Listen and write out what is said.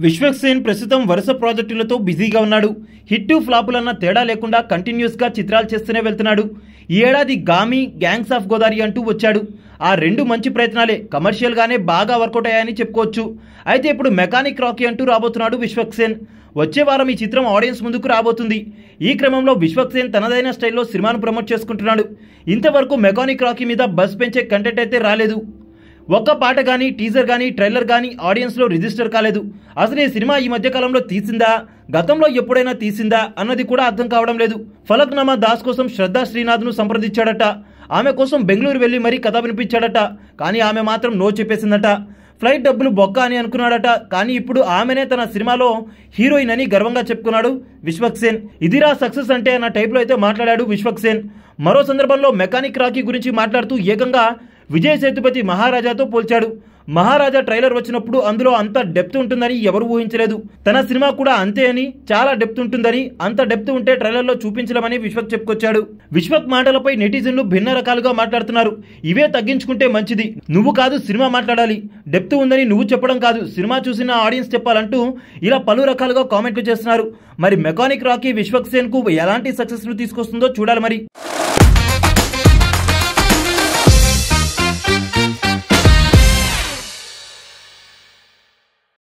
విశ్వక్సేన్ ప్రస్తుతం వరుస ప్రాజెక్టులతో బిజీగా ఉన్నాడు. హిట్ ఫ్లాపులన్న తేడా లేకుండా కంటిన్యూస్గా చిత్రాలు చేస్తూనే వెళ్తున్నాడు. ఈ ఏడాది గామి, గ్యాంగ్స్ ఆఫ్ గోదావరి అంటూ వచ్చాడు. ఆ రెండు మంచి ప్రయత్నాలే కమర్షియల్గానే బాగా వర్కౌట్ అయ్యాయని చెప్పుకోవచ్చు. అయితే ఇప్పుడు మెకానిక్ రాకీ అంటూ రాబోతున్నాడు విశ్వక్సేన్. వచ్చే వారం ఈ చిత్రం ఆడియన్స్ ముందుకు రాబోతుంది. ఈ క్రమంలో విశ్వక్సేన్ తనదైన స్టైల్లో సినిమాను ప్రమోట్ చేసుకుంటున్నాడు. ఇంతవరకు మెకానిక్ రాకీ మీద బస్ పెంచే కంటెంట్ అయితే రాలేదు. ఒక్క పాట కానీ, టీజర్ కానీ, ట్రైలర్ కానీ ఆడియన్స్లో రిజిస్టర్ కాలేదు. అసలు ఈ సినిమా ఈ మధ్యకాలంలో తీసిందా, గతంలో ఎప్పుడైనా తీసిందా అన్నది కూడా అర్థం కావడం లేదు. ఫలక్నామా దాస్ కోసం శ్రద్ధా శ్రీనాథ్ను సంప్రదించాడట. ఆమె కోసం బెంగళూరు వెళ్లి మరీ కథ వినిపించాడట. కానీ ఆమె మాత్రం నో చెప్పేసిందట. ఫ్లైట్ డబ్బులు బొక్క అని అనుకున్నాడట. కానీ ఇప్పుడు ఆమెనే తన సినిమాలో హీరోయిన్ అని గర్వంగా చెప్పుకున్నాడు విశ్వక్సేన్. ఇదిరా సక్సెస్ అంటే అన్న టైప్లో అయితే మాట్లాడాడు విశ్వక్సేన్. మరో సందర్భంలో మెకానిక్ రాకీ గురించి మాట్లాడుతూ ఏకంగా విజయ్ సేతుపతి మహారాజాతో పోల్చాడు. మహారాజా ట్రైలర్ వచ్చినప్పుడు అందులో అంత డెప్త్ ఉంటుందని ఎవరు ఊహించలేదు. తన సినిమా కూడా అంతే అని, చాలా డెప్త్ ఉంటుందని, అంత డెప్త్ ఉంటే ట్రైలర్లో చూపించలేమని విశ్వక్ చెప్పుకొచ్చాడు. విశ్వక్ మాటలపై నెటిజన్లు భిన్న రకాలుగా మాట్లాడుతున్నారు. ఇవే తగ్గించుకుంటే మంచిది, నువ్వు కాదు సినిమా మాట్లాడాలి, డెప్త్ ఉందని నువ్వు చెప్పడం కాదు, సినిమా చూసిన ఆడియన్స్ చెప్పాలంటూ ఇలా పలు రకాలుగా కామెంట్లు చేస్తున్నారు. మరి మెకానిక్ రాకీ విశ్వక్సేన్ కు ఎలాంటి సక్సెస్ ను తీసుకొస్తుందో చూడాలి మరి.